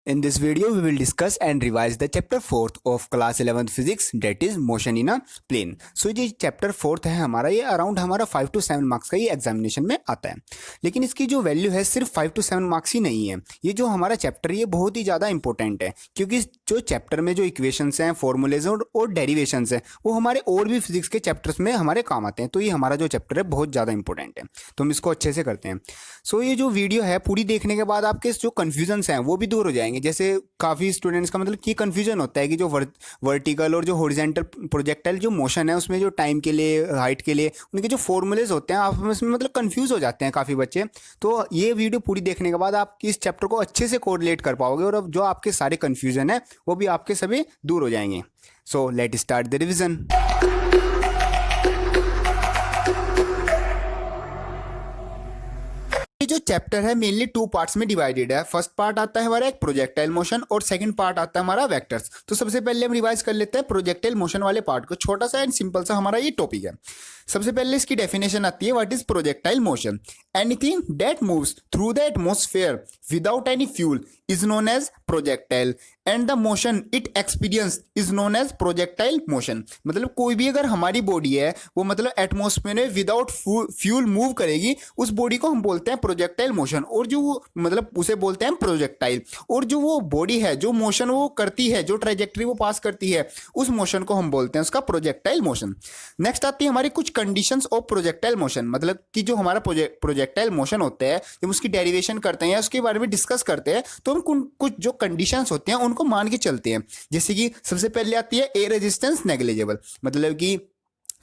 In this video, we will discuss and revise the chapter 4th of class 11th physics, that is motion in a plane. So ये chapter 4th है हमारा, ये around हमारा 5 to 7 marks का ये examination में आता है। लेकिन इसकी जो वैल्यू है सिर्फ 5 to 7 मार्क्स ही नहीं है। ये जो हमारा चैप्टर है ये बहुत ही ज़्यादा इंपॉर्टेंट है, क्योंकि जो चैप्टर में जो इक्वेशंस हैं, फॉर्मूलेज और डेरिवेशंस हैं, वो हमारे और भी फिजिक्स के चैप्टर्स में हमारे काम आते हैं। तो ये हमारा जो चैप्टर है बहुत ज़्यादा इंपॉर्टेंट है, तो हम इसको अच्छे से करते हैं। सो ये जो वीडियो है पूरी देखने के बाद आपके जो कन्फ्यूजन्स हैं वो भी दूर हो जाएंगे। जैसे काफ़ी स्टूडेंट्स का मतलब कि कन्फ्यूजन होता है कि जो वर्टिकल और जो हॉरिजेंटल प्रोजेक्टाइल जो मोशन है उसमें जो टाइम के लिए, हाइट के लिए उनके जो फॉर्मूलेज होते हैं आप उसमें मतलब कन्फ्यूज हो जाते हैं काफ़ी बच्चे। तो ये वीडियो पूरी देखने के बाद आप इस चैप्टर को अच्छे से कोरिलेट कर पाओगे और अब जो आपके सारे कन्फ्यूजन है वो भी आपके सभी दूर हो जाएंगे। So let start the revision. ये जो चैप्टर है मेनली 2 पार्ट्स में डिवाइडेड है। फर्स्ट पार्ट आता है हमारा एक प्रोजेक्टाइल मोशन और सेकंड पार्ट आता है हमारा वेक्टर्स। तो सबसे पहले हम रिवाइज कर लेते हैं प्रोजेक्टाइल मोशन वाले पार्ट को। छोटा सा एंड सिंपल सा हमारा ये टॉपिक है। सबसे पहले इसकी डेफिनेशन आती है, what is projectile motion? Anything that moves through the atmosphere without any fuel is known as projectile and the motion it experience is known as projectile motion. मतलब कोई भी अगर हमारी बॉडी है वो मतलब एटमॉस्फेयर में विदाउट फ्यूल मूव करेगी, उस बॉडी को हम बोलते हैं प्रोजेक्टाइल मोशन, और जो वो मतलब उसे बोलते हैं प्रोजेक्टाइल। और जो वो बॉडी है, जो मोशन वो करती है, जो ट्रेजेक्ट्री वो पास करती है, उस मोशन को हम बोलते हैं उसका प्रोजेक्टाइल मोशन। नेक्स्ट आती है हमारी कुछ कंडीशंस ऑफ प्रोजेक्टाइल मोशन। मतलब कि जो हमारा प्रोजेक्टाइल मोशन होता है जब उसकी डेरिवेशन करते हैं या उसके बारे में डिस्कस करते हैं तो हम कुछ जो कंडीशंस होते हैं उनको मान के चलते हैं। जैसे कि सबसे पहले आती है ए रेजिस्टेंस नेग्लिजिबल। मतलब कि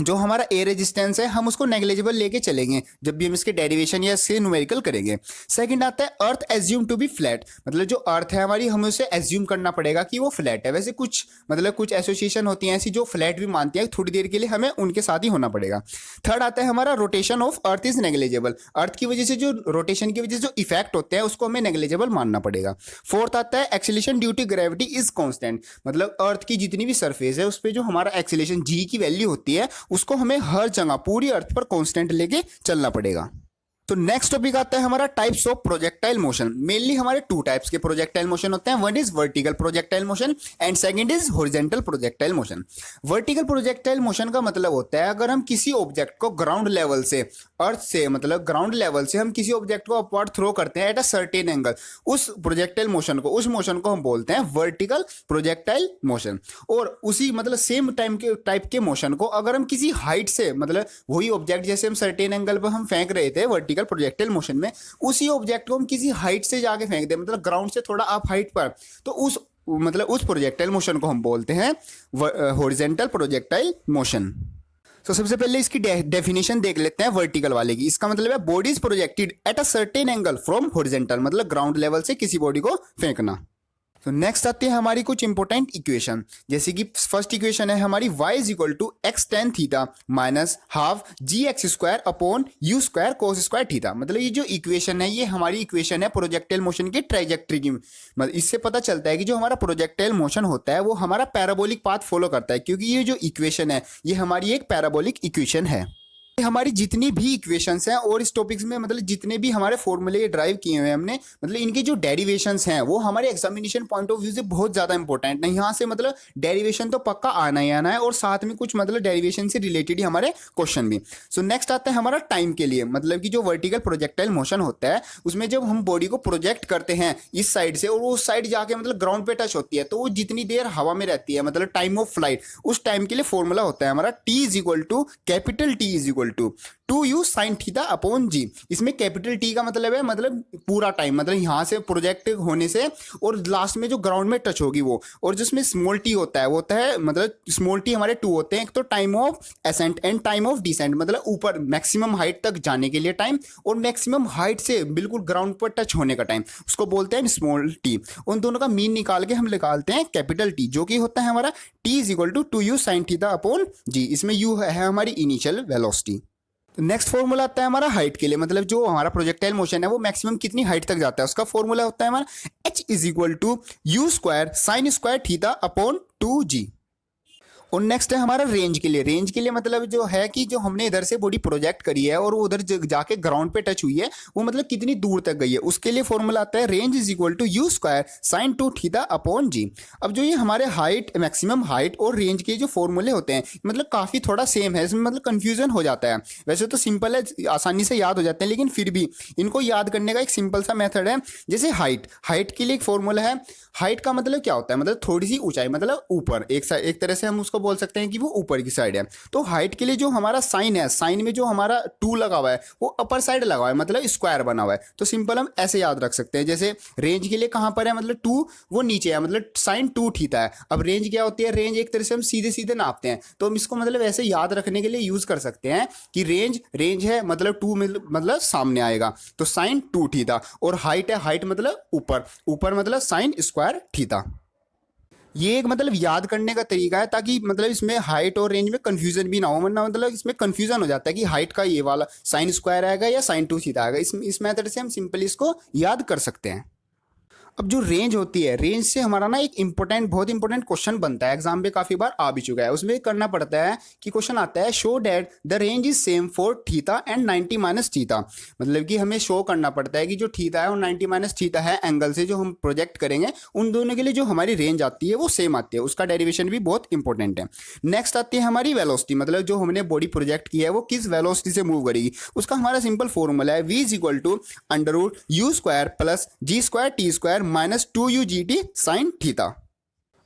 जो हमारा ए रेजिस्टेंस है हम उसको नेग्लिजिबल लेके चलेंगे जब भी हम इसके डेरिवेशन या इसके न्यूमेरिकल करेंगे। सेकंड आता है अर्थ एज्यूम टू बी फ्लैट। मतलब जो अर्थ है हमारी हमें उसे एज्यूम करना पड़ेगा कि वो फ्लैट है। वैसे कुछ एसोसिएशन होती हैं ऐसी जो फ्लैट भी मानती है, थोड़ी देर के लिए हमें उनके साथ ही होना पड़ेगा। थर्ड आता है हमारा rotation of earth is negligible. Earth की वजह से जो रोटेशन की वजह से जो इफेक्ट होते हैं उसको हमें नेग्लिजिबल मानना पड़ेगा। फोर्थ आता है acceleration due to gravity is constant. मतलब अर्थ की जितनी भी सरफेस है उस पर जो हमारा एक्सीलरेशन जी की वैल्यू होती है उसको हमें हर जगह पूरी अर्थ पर कांस्टेंट लेके चलना पड़ेगा। तो नेक्स्ट टॉपिक आता है हमारा types of projectile motion. Mainly हमारे 2 टाइप्स के प्रोजेक्टाइल मोशन होते हैं। One is vertical projectile motion and second is horizontal projectile motion. Vertical projectile motion का मतलब होता है अगर हम किसी ऑब्जेक्ट को ग्राउंड लेवल से, अर्थ से मतलब ग्राउंड लेवल से हम किसी ऑब्जेक्ट को अपवर्ड थ्रो करते हैं एट अ सर्टेन एंगल, उस प्रोजेक्टाइल मोशन को, उस मोशन को हम बोलते हैं वर्टिकल प्रोजेक्टाइल मोशन। और उसी मतलब सेम टाइप के मोशन को अगर हम किसी हाइट से, मतलब वही ऑब्जेक्ट जैसे हम सर्टेन एंगल पर हम फेंक रहे थे वर्टिकल प्रोजेक्टाइल मोशन में, उसी ऑब्जेक्ट को हम किसी हाइट से जाके फेंक दें, मतलब ग्राउंड से थोड़ा अप हाइट पर, तो उस प्रोजेक्टाइल मोशन को हम बोलते हैं हॉरिजॉन्टल प्रोजेक्टाइल मोशन। तो सबसे पहले इसकी डेफिनेशन देख लेते हैं वर्टिकल वाले की। इसका मतलब है body is projected at a certain angle from horizontal, मतलब ग्राउंड लेवल से किसी बॉडी को फेंकना। तो नेक्स्ट आती है हमारी कुछ इंपॉर्टेंट इक्वेशन। जैसे कि फर्स्ट इक्वेशन है हमारी y is equal to x tan theta minus half g x square upon u square cos square theta. मतलब ये जो इक्वेशन है ये हमारी इक्वेशन है प्रोजेक्टाइल मोशन की ट्रेजेक्ट्री की। मतलब इससे पता चलता है कि जो हमारा प्रोजेक्टाइल मोशन होता है वो हमारा पैराबोलिक पाथ फॉलो करता है, क्योंकि ये जो इक्वेशन है ये हमारी एक पैराबोलिक इक्वेशन है। हमारी जितनी भी इक्वेशंस हैं और इस टॉपिक्स में मतलब जितने भी हमारे फॉर्मूले ड्राइव किए हुए हैं हमने, मतलब इनके जो डेरिवेशंस हैं वो हमारे एग्जामिनेशन पॉइंट ऑफ व्यू से बहुत ज़्यादा इंपॉर्टेंट है। यहाँ से मतलब डेरिवेशन तो पक्का आना ही आना है और साथ में कुछ मतलब डेरिवेशन से रिलेटेड ही हमारे क्वेश्चन भी। सो नेक्स्ट आता है हमारा टाइम के लिए। मतलब कि जो वर्टिकल प्रोजेक्टाइल मोशन होता है उसमें जब हम बॉडी को प्रोजेक्ट करते हैं इस साइड से और वो उस साइड जाके मतलब ग्राउंड पे टच होती है तो वो जितनी देर हवा में रहती है, मतलब टाइम ऑफ फ्लाइट, उस टाइम के लिए फॉर्मूला होता है हमारा T is equal to capital T is equal to 2u sine theta upon g. इसमें कैपिटल टी का मतलब है मतलब पूरा टाइम, मतलब यहाँ से प्रोजेक्ट होने से और लास्ट में जो ग्राउंड में टच होगी वो, और जिसमें स्मॉल टी होता है वो होता है मतलब स्मॉल टी हमारे 2 होते हैं। एक तो time of ascent and time of descent, मतलब ऊपर मैक्सिमम हाइट तक जाने के लिए टाइम और मैक्सिमम हाइट से बिल्कुल ग्राउंड पर टच होने का टाइम, उसको बोलते हैं स्मॉल टी। उन दोनों का मीन निकाल के हम निकालते हैं कैपिटल टी, जो कि होता है हमारा T is equal to 2u sine theta upon g. इसमें u है हमारी इनिशियल वेलोसिटी। नेक्स्ट फॉर्मूला आता है हमारा हाइट के लिए। मतलब जो हमारा प्रोजेक्टाइल मोशन है वो मैक्सिमम कितनी हाइट तक जाता है उसका फॉर्मूला होता है हमारा h is equal to u square sine square theta upon 2g। और नेक्स्ट है हमारा रेंज के लिए। रेंज के लिए मतलब जो है कि जो हमने इधर से बॉडी प्रोजेक्ट करी है और वो उधर जाके ग्राउंड पे टच हुई है, वो मतलब कितनी दूर तक गई है, उसके लिए फॉर्मूला आता है range is equal to u square sine 2 theta upon g. अब जो ये हमारे हाइट, मैक्सिमम हाइट और रेंज के जो फॉर्मूले होते हैं मतलब काफ़ी थोड़ा सेम है, इसमें मतलब कन्फ्यूजन हो जाता है। वैसे तो सिंपल है, आसानी से याद हो जाते हैं, लेकिन फिर भी इनको याद करने का एक सिंपल सा मेथड है। जैसे हाइट के लिए एक फॉर्मूला है। हाइट का मतलब क्या होता है, मतलब थोड़ी सी ऊंचाई, मतलब ऊपर, एक तरह से हम उसको बोल सकते हैं कि वो ऊपर की साइड है। तो हाइट के लिए जो हमारा साइन है, साइन में जो हमारा 2 लगा हुआ है वो अपर साइड लगा हुआ है, मतलब स्क्वायर बना हुआ है। तो सिंपल हम ऐसे याद रख सकते हैं। जैसे रेंज के लिए कहाँ पर है, मतलब 2 वो नीचे है, मतलब साइन 2 थीटा है। अब रेंज क्या होती है, रेंज एक तरह से हम सीधे सीधे नापते हैं, तो हम इसको मतलब ऐसे याद रखने के लिए यूज कर सकते हैं कि रेंज है मतलब 2 मतलब सामने आएगा, तो साइन 2 थीटा। और हाइट है, हाइट मतलब ऊपर मतलब साइन स्क्वायर थीटा। ये एक मतलब याद करने का तरीका है, ताकि मतलब इसमें हाइट और रेंज में कंफ्यूजन भी ना हो, वरना मतलब इसमें कंफ्यूजन हो जाता है कि हाइट का ये वाला साइन स्क्वायर आएगा या साइन 2 थीटा आएगा। इस मेथड से हम सिंपली इसको याद कर सकते हैं। अब जो रेंज होती है, रेंज से हमारा ना एक बहुत इंपॉर्टेंट क्वेश्चन बनता है, एग्जाम में काफी बार आ भी चुका है। उसमें करना पड़ता है कि क्वेश्चन आता है show that the range is same for theta and 90 minus theta. मतलब कि हमें शो करना पड़ता है कि जो थीटा है और 90 माइनस थीटा है एंगल से जो हम प्रोजेक्ट करेंगे, उन दोनों के लिए जो हमारी रेंज आती है वो सेम आती है। उसका डेरिवेशन भी बहुत इंपॉर्टेंट है। नेक्स्ट आती है हमारी वेलोसिटी, मतलब जो हमने बॉडी प्रोजेक्ट किया है वो किस वेलोसिटी से मूव करेगी। उसका हमारा सिंपल फॉर्मूला है v is equal to under root u square plus g square t square minus 2u gt sine theta.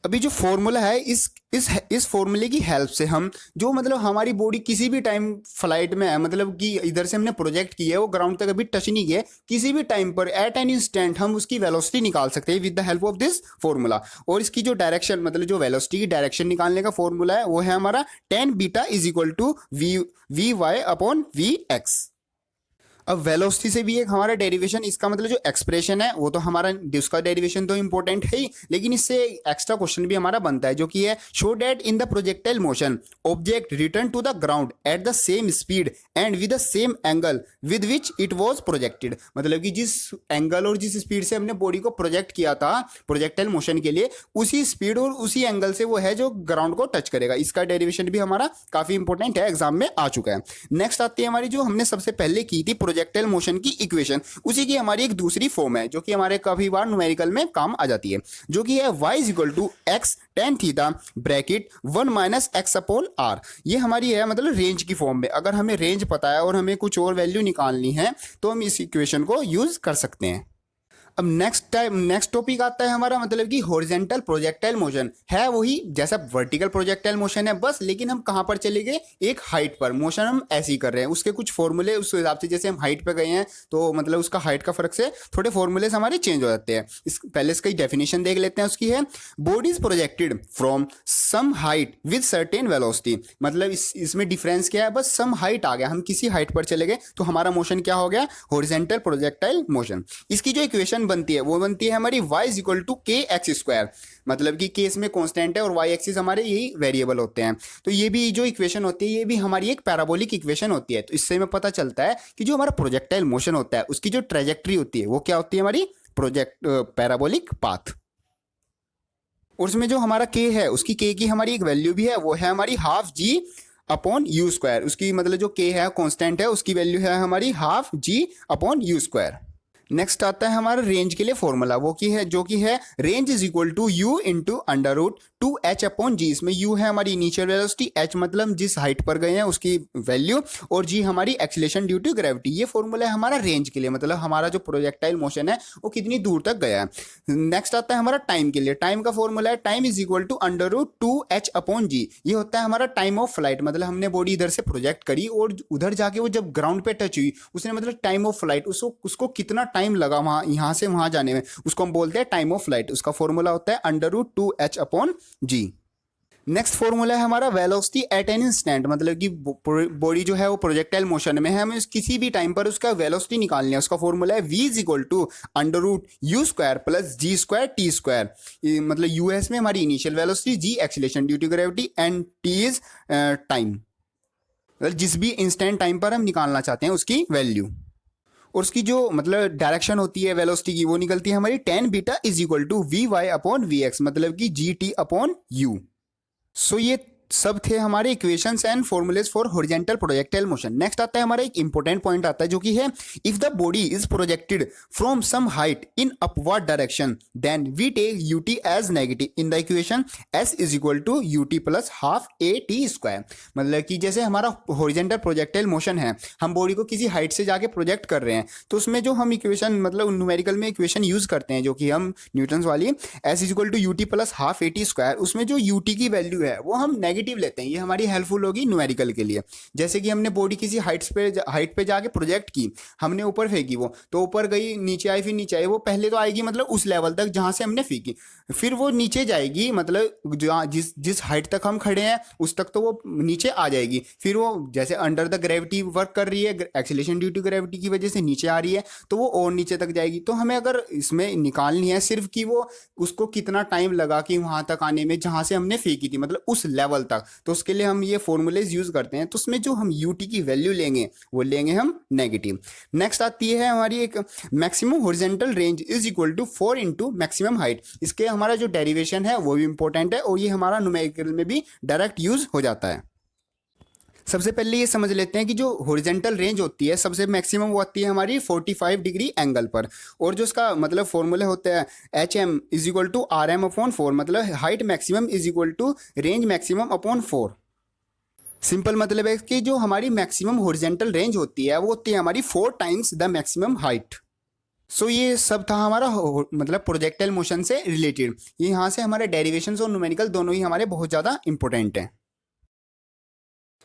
अभी जो फॉर्मूला है, इस फॉर्मूले की हेल्प से हम जो मतलब हमारी बॉडी किसी भी टाइम फ्लाइट में है, मतलब कि इधर से हमने प्रोजेक्ट किया है, वो ग्राउंड तक अभी टच नहीं किया, किसी भी टाइम पर एट एन इंस्टेंट हम उसकी वेलोसिटी निकाल सकते हैं with the help of this formula. और इसकी जो डायरेक्शन, मतलब जो वेलोसिटी की डायरेक्शन निकालने का फॉर्मूला है वो है हमारा tan beta is equal to v y upon v x. अब वेलोसिटी से भी एक हमारा डेरिवेशन, इसका मतलब जो एक्सप्रेशन है वो तो हमारा, उसका डेरिवेशन तो इंपॉर्टेंट है ही, लेकिन इससे एक्स्ट्रा क्वेश्चन भी हमारा बनता है जो कि है show that in the projectile motion object return to the ground at the same speed and with the same angle with which it was projected. मतलब कि जिस एंगल और जिस स्पीड से हमने बॉडी को प्रोजेक्ट किया था प्रोजेक्टाइल मोशन के लिए, उसी स्पीड और उसी एंगल से वो है जो ग्राउंड को टच करेगा। इसका डेरिवेशन भी हमारा काफी इंपॉर्टेंट है, एग्जाम में आ चुका है। नेक्स्ट आती है हमारी जो हमने सबसे पहले की थी प्रोजेक्टाइल मोशन की इक्वेशन, उसी की हमारी एक दूसरी फॉर्म है जो कि हमारे काफी बार न्यूमेरिकल में काम आ जाती है, जो कि है y is equal to x tan theta bracket 1 minus x upon R. ये हमारी है मतलब रेंज की फॉर्म में। अगर हमें रेंज पता है और हमें कुछ और वैल्यू निकालनी है तो हम इस इक्वेशन को यूज कर सकते हैं। अब नेक्स्ट टॉपिक आता है हमारा मतलब कि हॉरिजॉन्टल प्रोजेक्टाइल मोशन। है वही जैसा वर्टिकल प्रोजेक्टाइल मोशन है बस, लेकिन हम कहाँ पर चले गए, एक हाइट पर मोशन हम ऐसे ही कर रहे हैं। उसके कुछ फॉर्मूले उस हिसाब से, जैसे हम हाइट पे गए हैं तो मतलब उसका हाइट का फर्क से थोड़े फॉर्मूले हमारे चेंज हो जाते हैं। पहले इसकी डेफिनेशन देख लेते हैं। उसकी है body is projected from some height with certain velocity. मतलब इसमें डिफरेंस क्या है, बस सम हाइट आ गया, हम किसी हाइट पर चले गए तो हमारा मोशन क्या हो गया, हॉरिजॉन्टल प्रोजेक्टाइल मोशन। इसकी जो इक्वेशन बनती है वो बनती है हमारी y इज इक्वल टू के एक्स स्क्वायर। मतलब कि k इसमें कांस्टेंट है और y एक्सिस हमारे यही वेरिएबल होते हैं। तो ये भी जो इक्वेशन होती है ये भी हमारी एक पैराबोलिक इक्वेशन होती है। तो इससे हमें पता चलता है कि जो हमारा प्रोजेक्टाइल मोशन होता है उसकी जो ट्रेजेक्ट्री होती है वो क्या होती है, हमारी पैराबोलिक पाथ। और उसमें जो हमारा k है उसकी k की हमारी एक वैल्यू भी है, वो है हमारी half g upon u square. उसकी मतलब जो k है कांस्टेंट है, उसकी वैल्यू है हमारी half g upon u square. Next आता है हमारा रेंज के लिए फॉर्मूला, वो की है जो कि है range is equal to u into under root 2h upon g. इसमें u है हमारी इनिशियल वेलोसिटी, h मतलब जिस हाइट पर गए हैं उसकी वैल्यू, और g हमारी एक्सीलरेशन ड्यू टू ग्रेविटी। ये फॉर्मूला है हमारा रेंज के लिए, मतलब हमारा जो प्रोजेक्टाइल मोशन है वो कितनी दूर तक गया है। नेक्स्ट आता है हमारा टाइम के लिए। टाइम का फॉर्मूला है time is equal to under root 2h upon g. ये होता है हमारा टाइम ऑफ फ्लाइट, मतलब हमने बॉडी इधर से प्रोजेक्ट करी और उधर जाके वो जब ग्राउंड पे टच हुई, उसने मतलब टाइम ऑफ फ्लाइट, उसको कितना टाइम लगा वहां यहां से वहां जाने में, उसको हम बोलते हैं टाइम ऑफ फ्लाइट। उसका फॉर्मूला होता है अंडर रूट 2h अपॉन जी। नेक्स्ट फॉर्मूला है हमारा वेलोसिटी एट एन इंस्टेंट। मतलब कि बॉडी जो है वो प्रोजेक्टाइल मोशन में है, हमें किसी भी टाइम पर उसका वेलोसिटी निकालनी है। उसका फॉर्मूला है v is equal to under root u square plus g square t square. मतलब यूएस में हमारी initial velocity, g acceleration due to gravity and t is time. जिस भी इंस्टेंट टाइम पर हम निकालना चाहते हैं उसकी वैल्यू। और उसकी जो मतलब डायरेक्शन होती है वेलोसिटी की, वो निकलती है हमारी tan beta is equal to v y upon v x, मतलब कि g t upon u. So ये सब थे हमारे equations and formulae for horizontal projectile motion. Next आता है हमारा एक इंपॉर्टेंट पॉइंट आता है जो कि है if the body is projected from some height in upward direction then we take u t as negative in the equation s is equal to u t plus half a t square. मतलब कि जैसे हमारा horizontal projectile motion है, हम body को किसी height से जाके प्रोजेक्ट कर रहे हैं, तो उसमें जो हम इक्वेशन मतलब न्यूमेरिकल में इक्वेशन यूज करते हैं जो कि हम न्यूटन्स वाली s is equal to u t plus half a t square, उसमें जो यूटी की वैल्यू है वो हम नेगेटिव लेते हैं। ये हमारी हेल्पफुल होगी न्यूमेरिकल के लिए। जैसे कि हमने बॉडी किसी हाइट पे जाके प्रोजेक्ट की, हमने ऊपर फेंकी, वो तो ऊपर गई, नीचे आई, फिर नीचे आई, वो पहले तो आएगी मतलब उस लेवल तक जहां से हमने फेंकी, फिर वो नीचे जाएगी मतलब जिस हाइट तक हम खड़े हैं उस तक तो वो नीचे आ जाएगी, फिर वो जैसे अंडर द ग्रेविटी वर्क कर रही है, एक्सीलरेशन ड्यू टू ग्रेविटी की वजह से नीचे आ रही है, तो वो और नीचे तक जाएगी। तो हमें अगर इसमें निकालनी है सिर्फ कि वो उसको कितना टाइम लगा कि वहां तक आने में जहां से हमने फेंकी थी, मतलब उस लेवल तक, तो उसके लिए हम ये फॉर्मूलेज यूज करते हैं। तो उसमें जो हम यूटी की वैल्यू लेंगे वो लेंगे हम नेगेटिव। नेक्स्ट आती है हमारी एक maximum horizontal range is equal to 4 into maximum height. इसके हमारा जो डेरिवेशन है वो भी इंपॉर्टेंट है और ये हमारा न्यूमेरिकल में भी डायरेक्ट यूज हो जाता है। सबसे पहले ये समझ लेते हैं कि जो हॉरिजॉन्टल रेंज होती है सबसे मैक्सिमम वो आती है हमारी 45 डिग्री एंगल पर, और जो उसका मतलब फॉर्मूला होता है h m is equal to R m upon 4, मतलब height maximum is equal to range maximum upon 4। Simple मतलब है कि जो हमारी मैक्सिमम हॉरिजॉन्टल रेंज होती है वो होती है हमारी 4 टाइम्स द मैक्सिमम हाइट। सो ये सब था हमारा मतलब प्रोजेक्टाइल मोशन से रिलेटेड। ये यहाँ से हमारे डेरिवेशंस और न्यूमेरिकल दोनों ही हमारे बहुत ज़्यादा इंपॉर्टेंट हैं।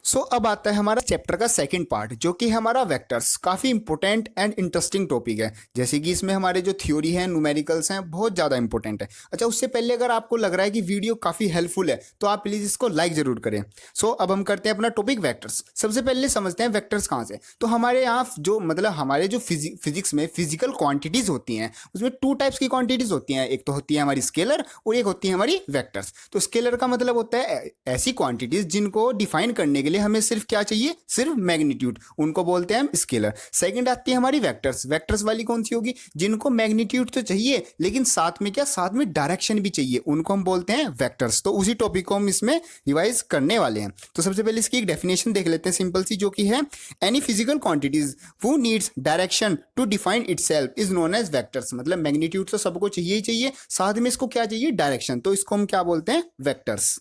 सो अब आता है हमारा चैप्टर का सेकंड पार्ट जो कि हमारा वेक्टर्स। काफ़ी इंपॉर्टेंट एंड इंटरेस्टिंग टॉपिक है, जैसे कि इसमें हमारे जो थ्योरी है, न्यूमेरिकल्स हैं, बहुत ज़्यादा इंपॉर्टेंट है। अच्छा, उससे पहले अगर आपको लग रहा है कि वीडियो काफ़ी हेल्पफुल है तो आप प्लीज़ इसको लाइक ज़रूर करें। सो अब हम करते हैं अपना टॉपिक वेक्टर्स। सबसे पहले समझते हैं वेक्टर्स कहाँ से। तो हमारे यहाँ जो मतलब हमारे जो फिजिक्स में फिजिकल क्वांटिटीज़ होती हैं उसमें 2 टाइप्स की क्वांटिटीज़ होती हैं, एक तो होती है हमारी स्केलर और एक होती है हमारी वेक्टर्स। तो स्केलर का मतलब होता है ऐसी क्वांटिटीज़ जिनको डिफाइन करने के लिए हमें सिर्फ क्या चाहिए, सिर्फ मैग्नीट्यूड, उनको बोलते हैं हम स्केलर। सेकंड आती है हमारी वेक्टर्स। वेक्टर्स वाली कौन सी होगी, जिनको मैग्नीट्यूड तो चाहिए लेकिन साथ में क्या, साथ में डायरेक्शन भी चाहिए, उनको हम बोलते हैं वेक्टर्स। तो उसी टॉपिक को हम इसमें रिवाइज करने वाले हैं। तो सबसे पहले इसकी एक डेफिनेशन देख लेते हैं सिंपल सी, जो कि है any physical quantities who needs direction to define itself is known as vectors. मतलब मैग्नीट्यूड तो सबको चाहिए ही चाहिए, साथ में इसको क्या चाहिए, डायरेक्शन, तो इसको हम क्या बोलते हैं, वेक्टर्स।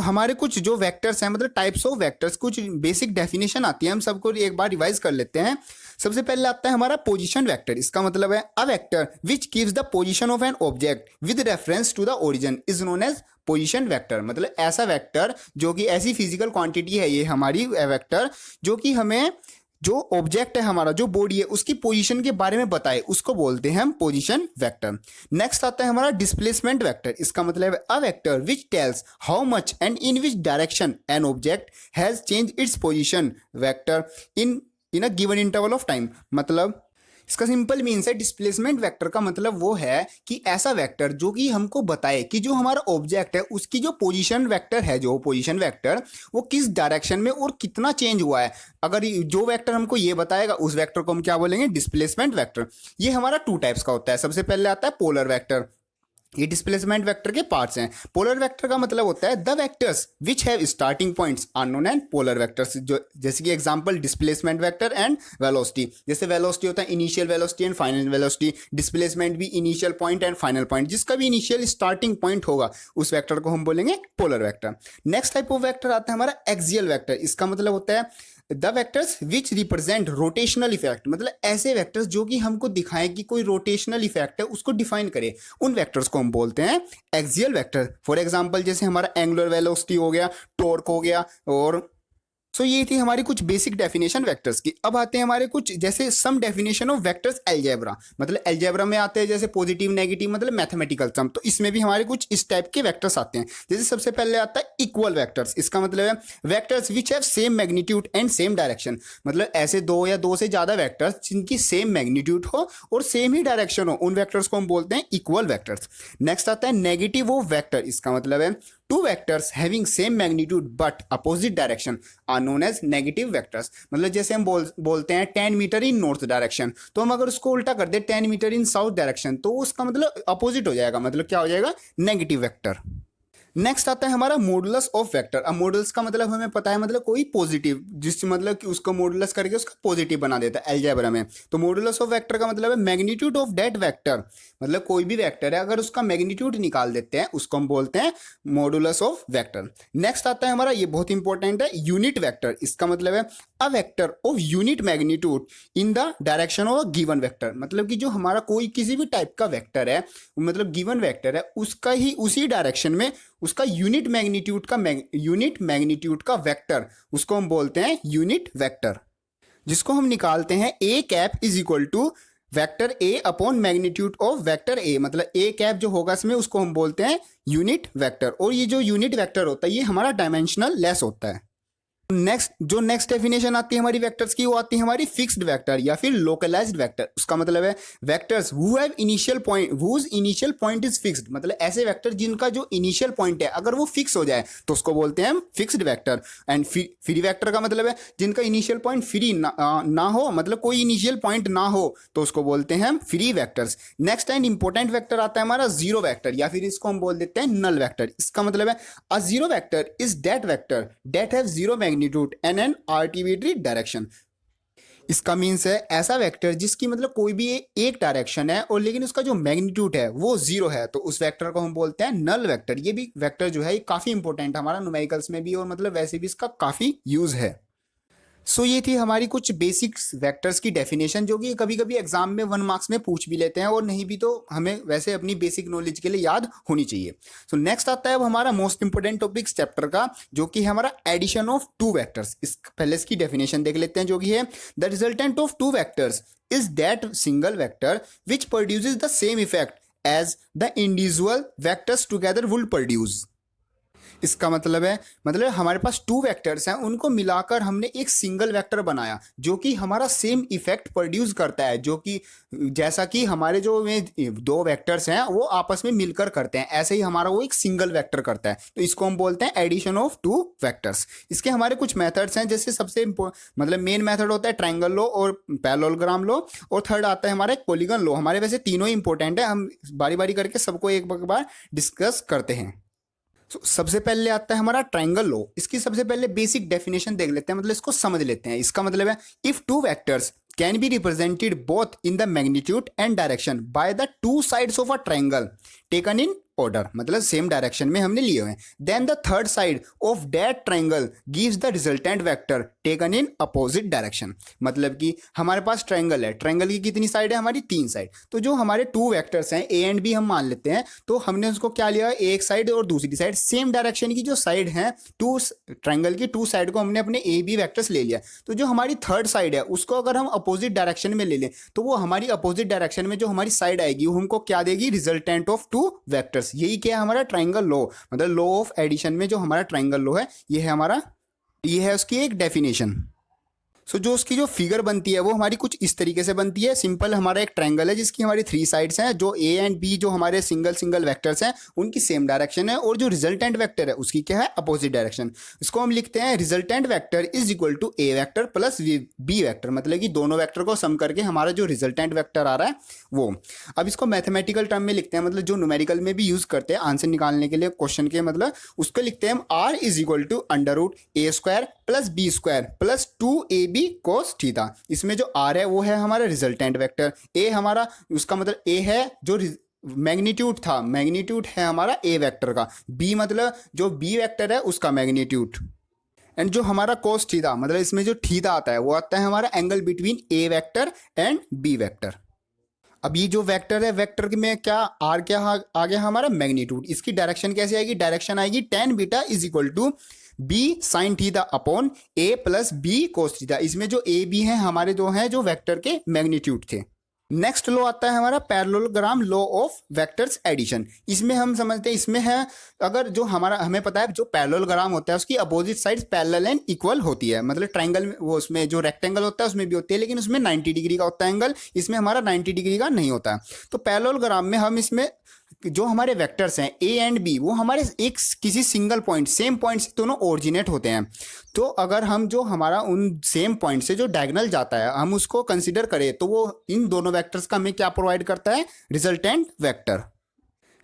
हमारे कुछ जो वेक्टर्स हैं मतलब टाइप्स ऑफ वेक्टर्स, कुछ बेसिक डेफिनेशन आती है, हम सबको एक बार रिवाइज कर लेते हैं। सबसे पहले आता है हमारा पोजीशन वेक्टर। इसका मतलब है a vector which gives the position of an object with reference to the origin is known as position vector. मतलब ऐसा वेक्टर जो कि ऐसी फिजिकल क्वांटिटी है, ये हमारी वेक्टर जो कि हमें जो ऑब्जेक्ट है हमारा, जो बॉडी है, उसकी पोजीशन के बारे में बताए, उसको बोलते हैं हम पोजीशन वेक्टर। नेक्स्ट आता है हमारा डिस्प्लेसमेंट वेक्टर। इसका मतलब है a vector which tells how much and in which direction an object has change its position vector in a given interval of time. मतलब इसका सिंपल मीन्स है, डिस्प्लेसमेंट वेक्टर का मतलब वो है कि ऐसा वेक्टर जो कि हमको बताए कि जो हमारा ऑब्जेक्ट है उसकी जो पोजीशन वेक्टर है, जो पोजीशन वेक्टर वो किस डायरेक्शन में और कितना चेंज हुआ है। अगर जो वेक्टर हमको ये बताएगा उस वेक्टर को हम क्या बोलेंगे, डिस्प्लेसमेंट वेक्टर। ये हमारा 2 टाइप्स का होता है। सबसे पहले आता है पोलर वेक्टर। ये डिस्प्लेसमेंट वेक्टर के पार्ट्स हैं। पोलर वेक्टर का मतलब होता है the vectors which have starting points are known and polar vectors. जो जैसे कि example displacement vector and velocity. जैसे वेलोसिटी होता है initial velocity and final velocity, displacement भी initial point and final point. जिसका भी इनिशियल स्टार्टिंग पॉइंट होगा उस वेक्टर को हम बोलेंगे polar vector. Next type of vector आता है हमारा एक्सियल वेक्टर। इसका मतलब होता है the vectors which represent rotational effect. मतलब ऐसे वेक्टर्स जो कि हमको दिखाएं कि कोई रोटेशनल इफेक्ट है, उसको डिफाइन करे, उन वेक्टर्स को हम बोलते हैं एक्सियल वेक्टर। फॉर एग्जांपल जैसे हमारा एंगुलर वेलोसिटी हो गया, टॉर्क हो गया, और ये थी हमारी कुछ बेसिक डेफिनेशन वेक्टर्स की। अब आते हैं हमारे कुछ जैसे सम डेफिनेशन ऑफ वेक्टर्स अलजेब्रा। मतलब अलजेब्रा में आते हैं जैसे पॉजिटिव नेगेटिव, मतलब मैथमेटिकल सम। तो इसमें भी हमारे कुछ इस टाइप के वेक्टर्स आते हैं। जैसे सबसे पहले आता है इक्वल वेक्टर्स। इसका मतलब है vectors which have same magnitude and same direction. मतलब ऐसे 2 या 2 से ज्यादा वेक्टर्स जिनकी सेम मैग्नीट्यूड हो और सेम ही डायरेक्शन हो, उन वेक्टर्स को हम बोलते हैं इक्वल वेक्टर्स। नेक्स्ट आता है नेगेटिव ऑफ वेक्टर। इसका मतलब है 2 vectors having same magnitude but opposite direction are known as negative vectors। मतलब जैसे हम बोलते हैं 10 मीटर इन नॉर्थ डायरेक्शन, तो हम अगर उसको उल्टा कर दे 10 मीटर इन साउथ डायरेक्शन, तो उसका मतलब अपोजिट हो जाएगा। मतलब क्या हो जाएगा, नेगेटिव वेक्टर। नेक्स्ट आता है हमारा मॉडुलस ऑफ वेक्टर। अब मॉडुलस का मतलब हमें पता है, मतलब कोई पॉजिटिव, जिस मतलब कि उसको मॉडुलस करके उसका पॉजिटिव बना देता है अलजेब्रा में। तो मॉडुलस ऑफ वेक्टर का मतलब है मैग्नीट्यूड ऑफ दैट वेक्टर, मतलब कोई भी वेक्टर है अगर उसका मैग्नीट्यूड निकाल देते हैं उसको हम बोलते हैं मॉडुलस ऑफ वेक्टर। नेक्स्ट आता है हमारा, ये बहुत इंपॉर्टेंट है, यूनिट वेक्टर। इसका मतलब है a vector of unit magnitude in the direction of a given vector. मतलब कि जो हमारा कोई किसी भी टाइप का वेक्टर है, मतलब गिवन वेक्टर है, उसका ही उसी डायरेक्शन में उसका यूनिट मैग्नीट्यूड का वेक्टर, उसको हम बोलते हैं यूनिट वेक्टर, जिसको हम निकालते हैं A cap is equal to vector A upon magnitude of vector A. मतलब ए कैप जो होगा इसमें उसको हम बोलते हैं यूनिट वेक्टर। और ये जो यूनिट वेक्टर होता है ये हमारा डायमेंशनल लेस होता है। नेक्स्ट डेफिनेशन आती है हमारी वेक्टर्स की, वो आती है हमारी फिक्स्ड वेक्टर या फिर लोकलाइज्ड वेक्टर। उसका मतलब है vectors who have initial point whose initial point is fixed. मतलब ऐसे वेक्टर जिनका जो इनिशियल पॉइंट है अगर वो फिक्स हो जाए तो उसको बोलते हैं हम fixed vector. And free vector का मतलब है जिनका इनिशियल पॉइंट फ्री ना हो, मतलब कोई इनिशियल पॉइंट ना हो, तो उसको बोलते हैं हम free vectors. Next and important vector आता है हमारा जीरो वेक्टर या फिर इसको हम बोल देते हैं नल वेक्टर। इसका मतलब है a zero vector is that vector that have zero magnitude and an arbitrary direction. इसका मीन्स है ऐसा वेक्टर जिसकी मतलब कोई भी एक डायरेक्शन है और लेकिन उसका जो मैग्नीट्यूड है वो जीरो है, तो उस वेक्टर को हम बोलते हैं नल वेक्टर। ये भी वेक्टर जो है ये काफी इंपॉर्टेंट है हमारा न्यूमेरिकल्स में भी, और मतलब वैसे भी इसका काफी यूज है। सो ये थी हमारी कुछ बेसिक्स वेक्टर्स की डेफिनेशन, जो कि कभी कभी एग्जाम में 1 मार्क्स में पूछ भी लेते हैं, और नहीं भी तो हमें वैसे अपनी बेसिक नॉलेज के लिए याद होनी चाहिए। सो नेक्स्ट आता है अब हमारा मोस्ट इंपोर्टेंट टॉपिक चैप्टर का, जो कि है हमारा एडिशन ऑफ टू वेक्टर्स। इस पहले इसकी डेफिनेशन देख लेते हैं, जो कि है the resultant of two vectors is that single vector which produces the same effect as the individual vectors together would produce. इसका मतलब हमारे पास टू वेक्टर्स हैं, उनको मिलाकर हमने एक सिंगल वेक्टर बनाया जो कि हमारा सेम इफेक्ट प्रोड्यूस करता है, जो कि जैसा कि हमारे जो दो वेक्टर्स हैं वो आपस में मिलकर करते हैं, ऐसे ही हमारा वो एक सिंगल वेक्टर करता है। तो इसको हम बोलते हैं एडिशन ऑफ टू वेक्टर्स। इसके हमारे कुछ मेथड्स हैं, जैसे सबसे मतलब मेन मेथड होता है ट्रायंगल लॉ और पैरेललोग्राम लॉ, और थर्ड आता है हमारा पॉलीगन लॉ। हमारे वैसे तीनों ही इंपॉर्टेंट है, हम बारी बारी करके सबको एक बार डिस्कस करते हैं। सबसे पहले आता है हमारा ट्रायंगल लॉ। इसकी सबसे पहले बेसिक डेफिनेशन देख लेते हैं, मतलब इसको समझ लेते हैं। इसका मतलब है if two vectors can be represented both in the magnitude and direction by the two sides of a triangle taken in order, मतलब सेम डायरेक्शन में हमने लिए हुए हैं, then the third side of that triangle gives the resultant vector taken in opposite direction. मतलब कि हमारे पास triangle है, ट्रायंगल की कितनी साइड है हमारी? 3 साइड। तो जो हमारे टू वेक्टर्स हैं ए एंड बी हम मान लेते हैं, तो हमने उसको क्या लिया, एक साइड और दूसरी साइड सेम डायरेक्शन की जो साइड है, टू ट्रायंगल की टू साइड को हमने अपने ए बी वेक्टर्स ले लिया। तो जो हमारी थर्ड साइड है उसको अगर हम अपोजिट डायरेक्शन में ले लें तो वो हमारी अपोजिट डायरेक्शन में जो हमारी साइड आएगी वो हमको क्या देगी? Resultant of two vectors. यही क्या है हमारा ट्रायंगल लॉ, मतलब लॉ ऑफ एडिशन में जो हमारा ट्रायंगल लॉ है ये है उसकी एक डेफिनेशन। सो जो उसकी जो फिगर बनती है वो हमारी कुछ इस तरीके से बनती है। सिंपल हमारा एक ट्रायंगल है जिसकी हमारी 3 साइड्स हैं, जो ए एंड बी जो हमारे सिंगल वेक्टर्स हैं उनकी सेम डायरेक्शन है, और जो रिजल्टेंट वेक्टर है उसकी क्या है? Opposite direction. इसको हम लिखते हैं resultant vector is equal to a vector plus b vector, मतलब कि दोनों वेक्टर को सम करके हमारा जो रिजल्टेंट वेक्टर आ रहा है वो। अब इसको मैथमेटिकल टर्म में लिखते हैं, मतलब जो न्यूमेरिकल में भी यूज करते हैं आंसर निकालने के लिए क्वेश्चन के, मतलब उसको लिखते हैं हम R is equal to under root a square plus b square plus 2ab cos theta. इसमें जो आर है वो है हमारा रिजल्टेंट वेक्टर, ए हमारा उसका मतलब ए है जो मैग्नीट्यूड था, मैग्नीट्यूड है हमारा ए वेक्टर का, बी मतलब जो बी वेक्टर है उसका मैग्नीट्यूड, एंड जो हमारा cos थीटा मतलब इसमें जो थीटा आता है वो आता है हमारा angle between a vector and b vector. अब ये जो वेक्टर है, वेक्टर में क्या आर क्या आ गया हमारा? मैग्नीट्यूड। इसकी डायरेक्शन कैसे आएगी? डायरेक्शन आएगी tan beta is equal to b sine theta upon a plus b cos theta. इसमें जो ए बी है हमारे जो हैं जो वेक्टर के मैग्नीट्यूड थे। नेक्स्ट लॉ आता है हमारा parallelogram law of vectors addition. इसमें हम समझते हैं, इसमें है अगर जो हमारा हमें पता है जो पैरेललोग्राम होता है उसकी opposite sides parallel and equal होती है, मतलब ट्रायंगल में वो उसमें जो रेक्टेंगल होता है उसमें भी होती है, लेकिन उसमें 90 डिग्री का होता है एंगल, इसमें हमारा 90 डिग्री का नहीं होता है। तो पैरेललोग्राम में हम इसमें जो हमारे वेक्टर्स हैं ए एंड बी वो हमारे एक किसी सिंगल पॉइंट सेम पॉइंट से दोनों ओरिजिनेट होते हैं। तो अगर हम जो हमारा उन सेम पॉइंट से जो डायगोनल जाता है हम उसको कंसीडर करें तो वो इन दोनों वेक्टर्स का हमें क्या प्रोवाइड करता है? Resultant vector.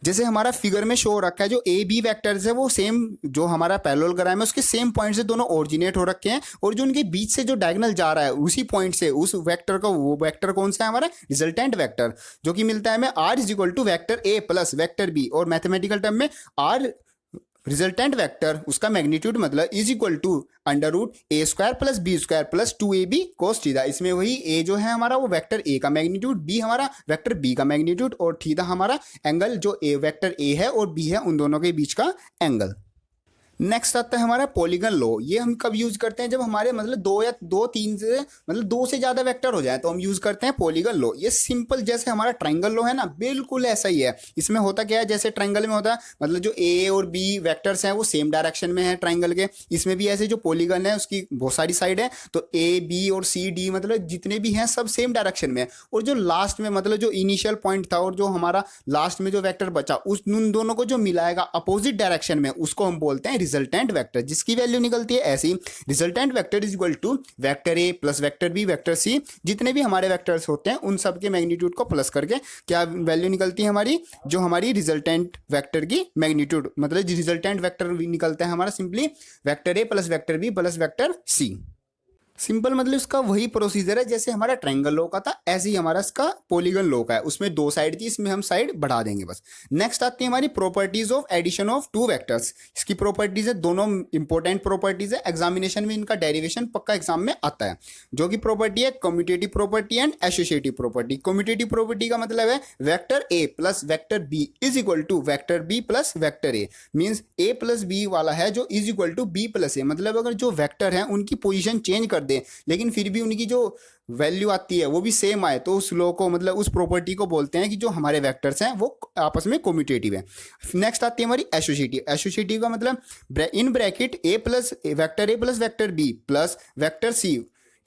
जैसे हमारा फिगर में शो हो रखा है, जो ए बी वेक्टर्स है वो सेम, जो हमारा पैरेललोग्राम है उसके सेम पॉइंट से दोनों ओरिजिनेट हो रखे हैं, और जो उनके बीच से जो डायगोनल जा रहा है उसी पॉइंट से उस वेक्टर का, वो वेक्टर कौन सा है हमारा रिजल्टेंट वेक्टर, जो कि मिलता है हमें R is equal to vector a plus vector b, और मैथमेटिकल टर्म में आर रिजल्टेंट वेक्टर उसका मैग्नीट्यूड मतलब is equal to under root a square plus b square plus 2ab cos theta. इसमें वही ए जो है हमारा वो वेक्टर ए का मैग्नीट्यूड, बी हमारा वेक्टर बी का मैग्नीट्यूड, और थीटा हमारा एंगल जो ए वेक्टर ए है और बी है उन दोनों के बीच का एंगल। नेक्स्ट आता है हमारा पॉलीगन लॉ। ये हम कब यूज करते हैं, जब हमारे मतलब दो से ज्यादा वेक्टर हो जाए तो हम यूज करते हैं पॉलीगन लॉ। ये सिंपल जैसे हमारा ट्रायंगल लॉ है ना, बिल्कुल ऐसा ही है। इसमें होता क्या है, जैसे ट्रायंगल में होता है मतलब जो ए और बी वेक्टर्स हैं वो सेम डायरेक्शन में है ट्रायंगल के, इसमें भी ऐसे जो पॉलीगन है उसकी बहुत सारी साइड है, तो ए बी और सी डी मतलब जितने भी हैं सब सेम डायरेक्शन में है, और जो लास्ट में मतलब जो इनिशियल पॉइंट था और जो हमारा लास्ट में जो वेक्टर बचा उस उन दोनों को जो मिलाएगा अपोजिट डायरेक्शन में उसको हम बोलते हैं रिजल्टेंट वेक्टर, जिसकी वैल्यू निकलती है ऐसी, resultant vector is equal to vector A plus vector b vector c, जितने भी हमारे वेक्टर्स होते हैं उन सब के मैग्नीट्यूड को प्लस करके क्या वैल्यू निकलती है हमारी, जो हमारी रिजल्टेंट वेक्टर की मैग्नीट्यूड मतलब रिजल्टेंट वेक्टर निकलता है हमारा सिंपली वेक्टर ए plus vector B plus vector c. Simple मतलब इसका वही प्रोसीजर है जैसे हमारा ट्रायंगल लॉ का था, ऐसे ही हमारा इसका पॉलीगन लॉ का है, उसमें दो साइड थी, इसमें हम साइड बढ़ा देंगे बस। नेक्स्ट आती है हमारी properties of addition of two vectors. इसकी प्रॉपर्टीज है, दोनों इंपॉर्टेंट प्रॉपर्टीज है, एग्जामिनेशन में इनका डेरिवेशन पक्का एग्जाम में आता है। जो कि प्रॉपर्टी है commutative property and associative property. Commutative property का मतलब है vector A plus vector B is equal to vector B plus vector A, means A plus B वाला है जो is equal to B plus A, मतलब अगर जो वेक्टर है उनकी पोजिशन चेंज कर दे लेकिन फिर भी उनकी जो वैल्यू आती है वो भी सेम आए, तो उस लॉ को मतलब उस प्रॉपर्टी को बोलते हैं कि जो हमारे वेक्टर्स हैं वो आपस में कम्यूटेटिव है। नेक्स्ट आती है हमारी एसोसिएटिव। एसोसिएटिव का मतलब in bracket A plus vector B plus vector C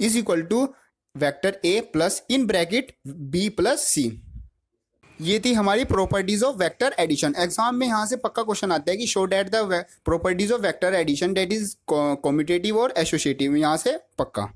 is equal to vector A plus in bracket B plus C. ये थी हमारी properties of vector addition. Exam में यहाँ से पक्का क्वेश्चन आता है कि show that the properties of vector addition that is commutative और एसोसिएटिव, यहाँ से पक्का।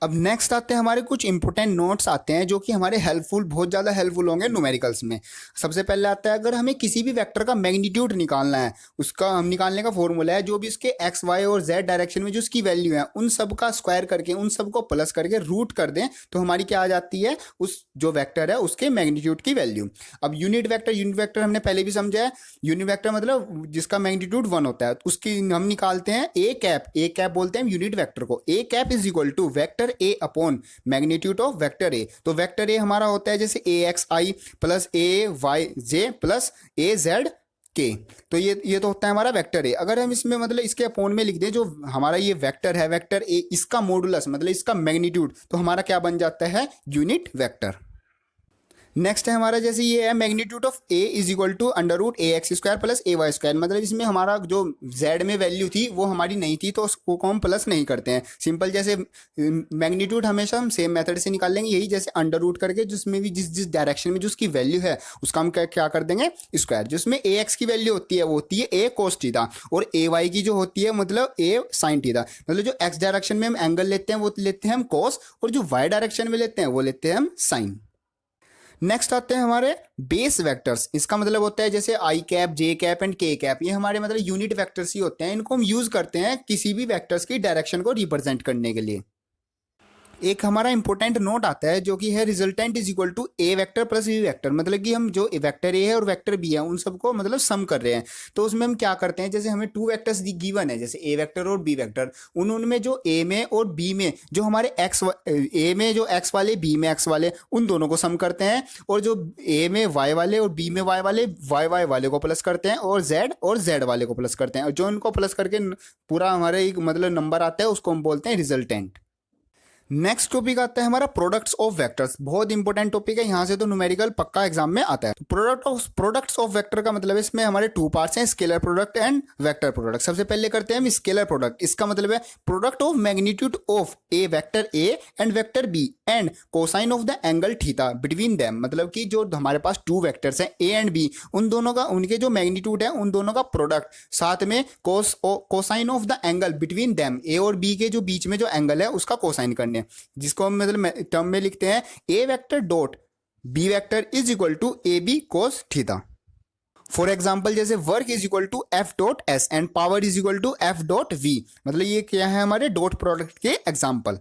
अब नेक्स्ट आते हैं हमारे कुछ इंपॉर्टेंट नोट्स आते हैं जो कि हमारे हेल्पफुल, बहुत ज़्यादा हेल्पफुल होंगे न्यूमेरिकल्स में। सबसे पहले आता है अगर हमें किसी भी वेक्टर का मैग्नीट्यूड निकालना है, उसका हम निकालने का फॉर्मूला है जो भी उसके एक्स वाई और जेड डायरेक्शन में जो उसकी वैल्यू है उन सब का स्क्वायर करके उन सब को प्लस करके रूट कर दें तो हमारी क्या आ जाती है, उस जो वेक्टर है उसके मैग्नीट्यूड की वैल्यू। अब यूनिट वेक्टर हमने पहले भी समझा है, यूनिट वेक्टर मतलब जिसका मैग्नीट्यूड 1 होता है, उसकी हम निकालते हैं ए कैप बोलते हैं यूनिट वेक्टर को। A cap is equal to vector A upon magnitude of vector A. तो वेक्टर ए हमारा होता है जैसे A X I plus A Y J plus A Z के, तो ये तो होता है हमारा वेक्टर ए। अगर हम इसमें मतलब इसके अपॉन में लिख दें जो हमारा ये वेक्टर है वेक्टर ए, इसका मॉडुलस मतलब इसका मैग्नीट्यूड, तो हमारा क्या बन जाता है यूनिट वेक्टर। नेक्स्ट है हमारा जैसे ये है magnitude of a is equal to under root a x square plus A y square, मतलब इसमें हमारा जो जेड में वैल्यू थी वो हमारी नहीं थी तो उसको हम प्लस नहीं करते हैं। सिंपल जैसे मैग्नीट्यूड हमेशा हम सेम मेथड से निकाल लेंगे, यही जैसे अंडर रूट करके जिसमें भी जिस डायरेक्शन में जो उसकी वैल्यू है उसका हम क्या कर देंगे स्क्वायर। जिसमें ए एक्स की वैल्यू होती है वो होती है ए कोस थीटा, और ए वाई की जो होती है मतलब ए साइन थीटा, मतलब जो एक्स डायरेक्शन में हम एंगल लेते हैं वो लेते हैं हम कोस, और जो वाई डायरेक्शन में लेते हैं वो लेते हैं हम साइन। नेक्स्ट आते हैं हमारे बेस वेक्टर्स। इसका मतलब होता है जैसे आई कैप जे कैप एंड के कैप, ये हमारे मतलब यूनिट वेक्टर्स ही होते हैं। इनको हम यूज करते हैं किसी भी वेक्टर्स की डायरेक्शन को रिप्रेजेंट करने के लिए। एक हमारा इंपॉर्टेंट नोट आता है जो कि है resultant is equal to a vector plus b vector, मतलब कि हम जो वेक्टर ए है और वेक्टर बी है उन सबको मतलब सम कर रहे हैं। तो उसमें हम क्या करते हैं, जैसे हमें टू वेक्टर्स गिवन है जैसे ए वेक्टर और बी वेक्टर, उनमें जो ए में और बी में जो हमारे एक्स, ए में जो एक्स वाले बी में एक्स वाले उन दोनों को सम करते हैं, और जो ए में वाई वाले और बी में वाई वाले वाई वाले को प्लस करते हैं, और जेड वाले को प्लस करते हैं, और जो इनको प्लस करके पूरा हमारे एक मतलब नंबर आता है उसको हम बोलते हैं रिजल्टेंट। नेक्स्ट टॉपिक आता है हमारा प्रोडक्ट्स ऑफ वेक्टर्स। बहुत इंपॉर्टेंट टॉपिक है, यहाँ से तो न्यूमेरिकल पक्का एग्जाम में आता है। तो प्रोडक्ट्स ऑफ वेक्टर का मतलब है इसमें हमारे टू पार्ट्स हैं, scalar product and vector product. सबसे पहले करते हैं हम स्केलर प्रोडक्ट। इसका मतलब है product of magnitude of a vector A and vector B and cosine of the angle theta between them, मतलब कि जो हमारे पास टू वेक्टर्स हैं ए एंड बी उन दोनों का, उनके जो मैग्नीट्यूड है उन दोनों का प्रोडक्ट, साथ में cosine of the angle between them, A और बी के जो बीच में जो एंगल है उसका कोसाइन करने, जिसको हम मतलब टर्म में लिखते हैं A vector dot B vector is equal to A B cos theta. For example जैसे work is equal to F dot S and power is equal to F dot V, मतलब ये क्या है हमारे डॉट प्रोडक्ट के example.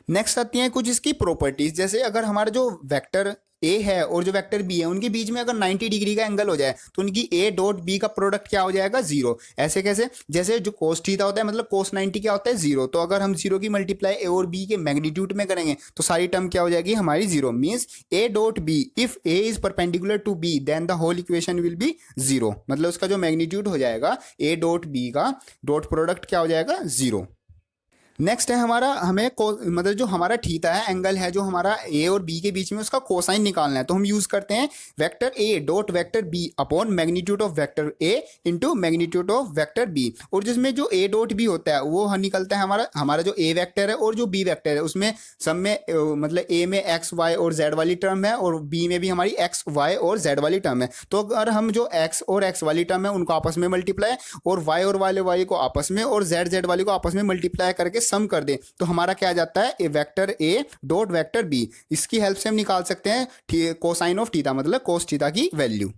Next आती हैं कुछ इसकी प्रॉपर्टीज, जैसे अगर हमारा जो वेक्टर ए है और जो वेक्टर बी है उनके बीच में अगर 90 डिग्री का एंगल हो जाए तो उनकी ए डॉट बी का प्रोडक्ट क्या हो जाएगा, जीरो। ऐसे कैसे, जैसे जो कोस थीटा होता है मतलब कोस 90 क्या होता है, जीरो। तो अगर हम जीरो की मल्टीप्लाई ए और बी के मैग्नीट्यूड में करेंगे तो सारी टर्म क्या हो जाएगी हमारी zero. Means a dot b, if a is perpendicular to b then the whole equation will be zero, मतलब उसका जो मैग्नीट्यूड हो जाएगा ए डॉट बी का डॉट प्रोडक्ट क्या हो जाएगा, जीरो। नेक्स्ट है हमारा हमें मतलब जो हमारा थीटा है एंगल है जो हमारा ए और बी के बीच में उसका कोसाइन निकालना है, तो हम यूज करते हैं vector A dot vector B upon magnitude of vector a into magnitude of vector b. और जिसमें जो ए डॉट बी होता है वो निकलता है हमारा जो ए वेक्टर है और जो बी वेक्टर है उसमें सब में मतलब ए में एक्स वाई और जेड वाली टर्म है और बी में भी हमारी एक्स वाई और जेड वाली टर्म है। तो अगर हम जो एक्स और एक्स वाली टर्म है उनको आपस में मल्टीप्लाई और वाई और वाई को आपस में और जेड जेड वाली को आपस में मल्टीप्लाई करके सम कर दे तो हमारा क्या आ जाता है, A vector A dot vector B. इसकी हेल्प से हम निकाल सकते हैं कोसाइन ऑफ थीटा मतलब कोस थीटा की वैल्यू।